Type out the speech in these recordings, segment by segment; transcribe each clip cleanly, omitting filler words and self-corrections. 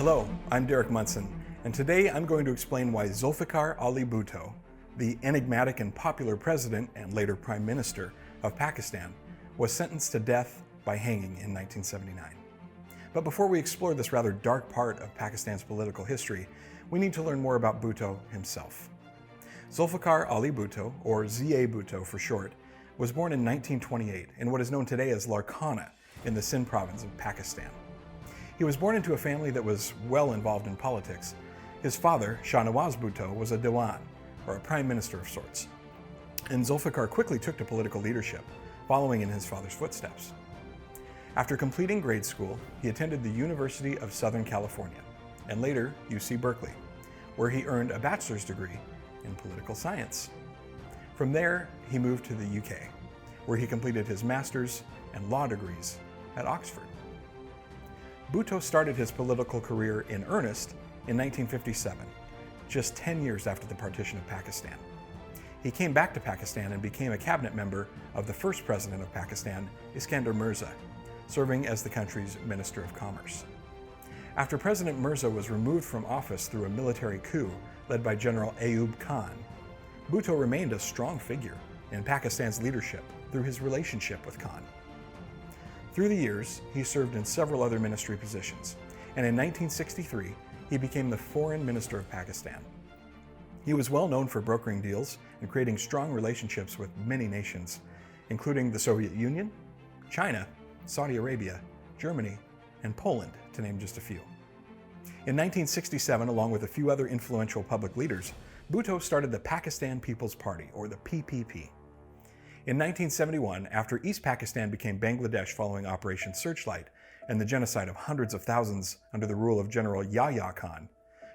Hello, I'm Derek Munson, and today I'm going to explain why Zulfikar Ali Bhutto, the enigmatic and popular president and later prime minister of Pakistan, was sentenced to death by hanging in 1979. But before we explore this rather dark part of Pakistan's political history, we need to learn more about Bhutto himself. Zulfikar Ali Bhutto, or Z.A. Bhutto for short, was born in 1928 in what is known today as Larkana in the Sindh province of Pakistan. He was born into a family that was well involved in politics. His father, Shah Nawaz Bhutto, was a Diwan, or a prime minister of sorts. And Zulfikar quickly took to political leadership, following in his father's footsteps. After completing grade school, he attended the University of Southern California, and later UC Berkeley, where he earned a bachelor's degree in political science. From there, he moved to the UK, where he completed his master's and law degrees at Oxford. Bhutto started his political career in earnest in 1957, just 10 years after the partition of Pakistan. He came back to Pakistan and became a cabinet member of the first president of Pakistan, Iskandar Mirza, serving as the country's Minister of Commerce. After President Mirza was removed from office through a military coup led by General Ayub Khan, Bhutto remained a strong figure in Pakistan's leadership through his relationship with Khan. Through the years, he served in several other ministry positions, and in 1963, he became the Foreign Minister of Pakistan. He was well known for brokering deals and creating strong relationships with many nations, including the Soviet Union, China, Saudi Arabia, Germany, and Poland, to name just a few. In 1967, along with a few other influential public leaders, Bhutto started the Pakistan People's Party, or the PPP. In 1971, after East Pakistan became Bangladesh following Operation Searchlight and the genocide of hundreds of thousands under the rule of General Yahya Khan,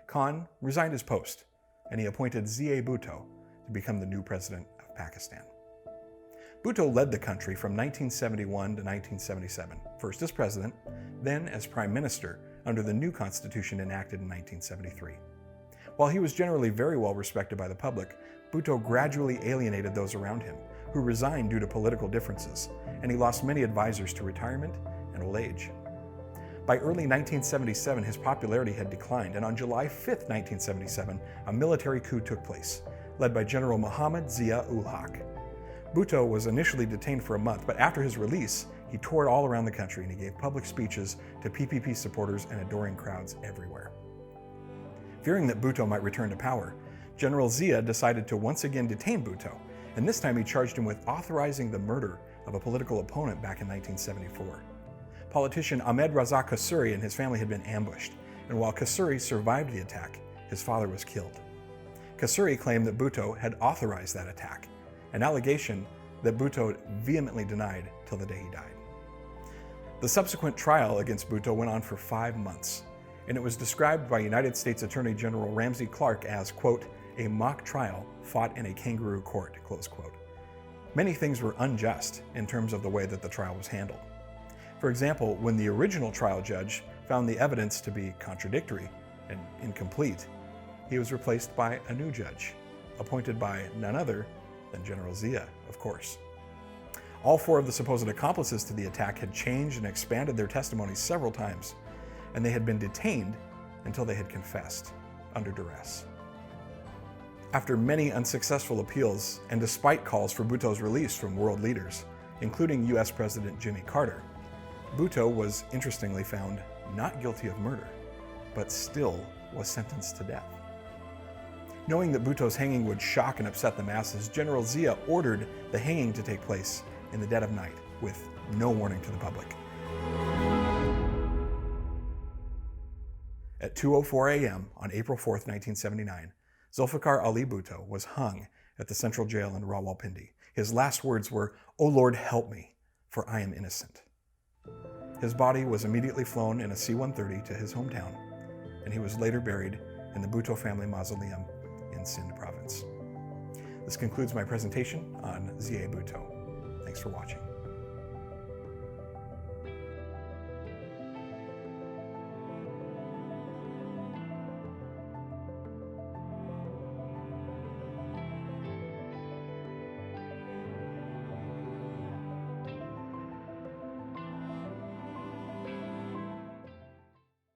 Khan resigned his post, and he appointed Z.A. Bhutto to become the new president of Pakistan. Bhutto led the country from 1971 to 1977, first as president, then as prime minister under the new constitution enacted in 1973. While he was generally very well respected by the public, Bhutto gradually alienated those around him, who resigned due to political differences, and he lost many advisors to retirement and old age. By early 1977, his popularity had declined, and on July 5, 1977, a military coup took place, led by General Muhammad Zia-ul-Haq. Bhutto was initially detained for a month, but after his release, he toured all around the country and he gave public speeches to PPP supporters and adoring crowds everywhere. Fearing that Bhutto might return to power, General Zia decided to once again detain Bhutto, and this time he charged him with authorizing the murder of a political opponent back in 1974. Politician Ahmed Raza Kasuri and his family had been ambushed, and while Kasuri survived the attack, his father was killed. Kasuri claimed that Bhutto had authorized that attack, an allegation that Bhutto vehemently denied till the day he died. The subsequent trial against Bhutto went on for 5 months, and it was described by United States Attorney General Ramsey Clark as, quote, a mock trial fought in a kangaroo court, close quote. Many things were unjust in terms of the way that the trial was handled. For example, when the original trial judge found the evidence to be contradictory and incomplete, he was replaced by a new judge, appointed by none other than General Zia, of course. All 4 of the supposed accomplices to the attack had changed and expanded their testimonies several times, and they had been detained until they had confessed under duress. After many unsuccessful appeals, and despite calls for Bhutto's release from world leaders, including US President Jimmy Carter, Bhutto was interestingly found not guilty of murder, but still was sentenced to death. Knowing that Bhutto's hanging would shock and upset the masses, General Zia ordered the hanging to take place in the dead of night with no warning to the public. At 2:04 a.m. on April 4, 1979, Zulfikar Ali Bhutto was hung at the central jail in Rawalpindi. His last words were, "O Lord, help me, for I am innocent." His body was immediately flown in a C-130 to his hometown, and he was later buried in the Bhutto family mausoleum in Sindh province. This concludes my presentation on Z.A. Bhutto. Thanks for watching.